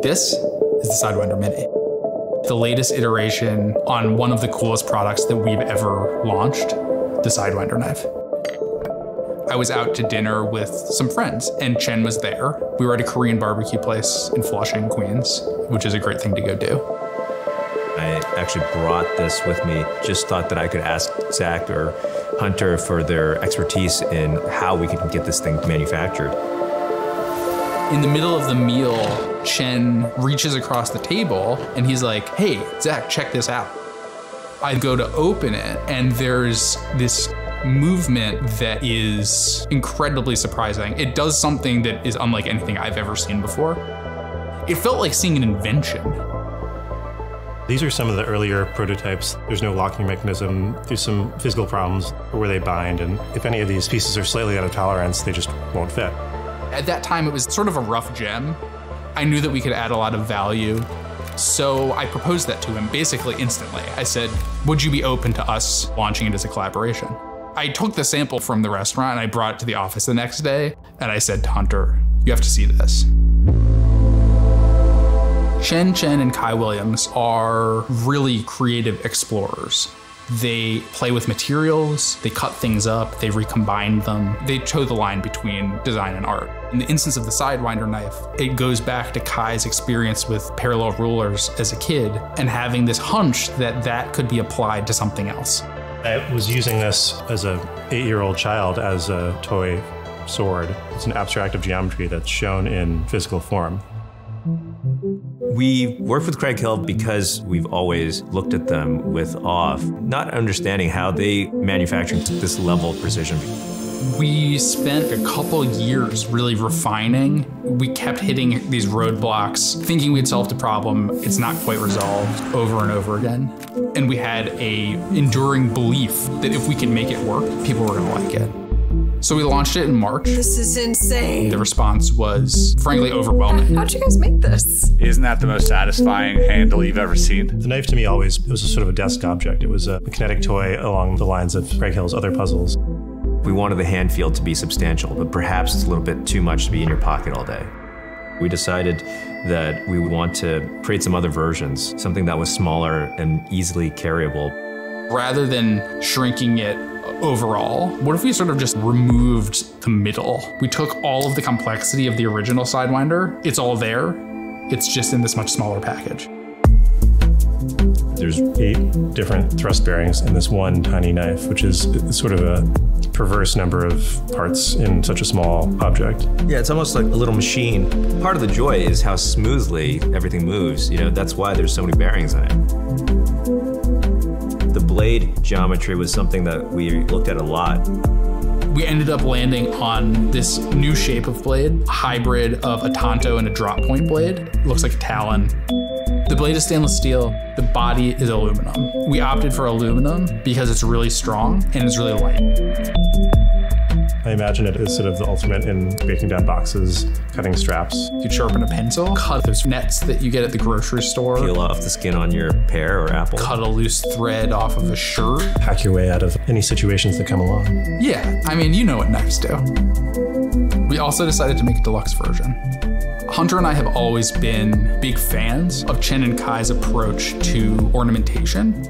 This is the Sidewinder Mini, the latest iteration on one of the coolest products that we've ever launched, the Sidewinder knife. I was out to dinner with some friends and Chen was there. We were at a Korean barbecue place in Flushing, Queens, which is a great thing to go do. I actually brought this with me, just thought that I could ask Zach or Hunter for their expertise in how we can get this thing manufactured. In the middle of the meal, Chen reaches across the table and he's like, "Hey, Zach, check this out." I go to open it and there's this movement that is incredibly surprising. It does something that is unlike anything I've ever seen before. It felt like seeing an invention. These are some of the earlier prototypes. There's no locking mechanism. There's some physical problems where they bind, and if any of these pieces are slightly out of tolerance, they just won't fit. At that time, it was sort of a rough gem. I knew that we could add a lot of value, so I proposed that to him basically instantly. I said, would you be open to us launching it as a collaboration? I took the sample from the restaurant and I brought it to the office the next day, and I said to Hunter, you have to see this. Chen and Kai Williams are really creative explorers. They play with materials, they cut things up, they recombine them. They toe the line between design and art. In the instance of the Sidewinder knife, it goes back to Kai's experience with parallel rulers as a kid and having this hunch that that could be applied to something else. I was using this as an 8-year-old child as a toy sword. It's an abstract of geometry that's shown in physical form. We worked with Craig Hill because we've always looked at them with awe, not understanding how they manufacture to this level of precision. We spent a couple years really refining. We kept hitting these roadblocks, thinking we'd solved a problem. It's not quite resolved over and over again. And we had an enduring belief that if we could make it work, people were gonna like it. So we launched it in March. This is insane. The response was, frankly, overwhelming. How'd you guys make this? Isn't that the most satisfying handle you've ever seen? The knife to me always was a sort of a desk object. It was a kinetic toy along the lines of Craig Hill's other puzzles. We wanted the hand feel to be substantial, but perhaps it's a little bit too much to be in your pocket all day. We decided that we would want to create some other versions, something that was smaller and easily carryable. Rather than shrinking it overall, what if we sort of just removed the middle? We took all of the complexity of the original Sidewinder. It's all there. It's just in this much smaller package. There's 8 different thrust bearings in this one tiny knife, which is sort of a perverse number of parts in such a small object. Yeah, it's almost like a little machine. Part of the joy is how smoothly everything moves. You know, that's why there's so many bearings in it. The blade geometry was something that we looked at a lot. We ended up landing on this new shape of blade, a hybrid of a Tonto and a drop point blade. It looks like a talon. The blade is stainless steel, the body is aluminum. We opted for aluminum because it's really strong and it's really light. I imagine it is sort of the ultimate in breaking down boxes, cutting straps. You could sharpen a pencil, cut those nets that you get at the grocery store. Peel off the skin on your pear or apple. Cut a loose thread off of a shirt. Hack your way out of any situations that come along. Yeah, I mean, you know what knives do. We also decided to make a deluxe version. Hunter and I have always been big fans of Chen and Kai's approach to ornamentation.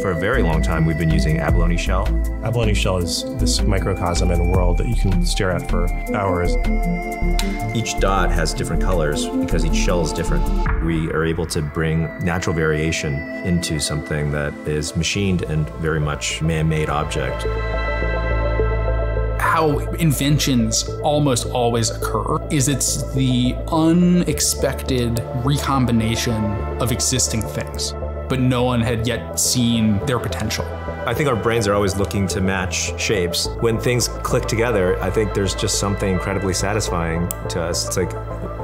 For a very long time, we've been using abalone shell. Abalone shell is this microcosm in the world that you can stare at for hours. Each dot has different colors because each shell is different. We are able to bring natural variation into something that is machined and very much man-made object. How inventions almost always occur is it's the unexpected recombination of existing things, but no one had yet seen their potential. I think our brains are always looking to match shapes. When things click together, I think there's just something incredibly satisfying to us. It's like,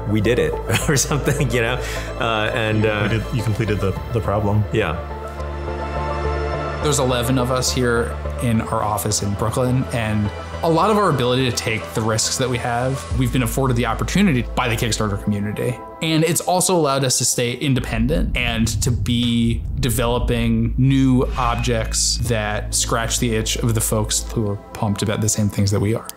we did it, or something, you know? You completed the problem. Yeah. There's 11 of us here in our office in Brooklyn, and a lot of our ability to take the risks that we have, we've been afforded the opportunity by the Kickstarter community. And it's also allowed us to stay independent and to be developing new objects that scratch the itch of the folks who are pumped about the same things that we are.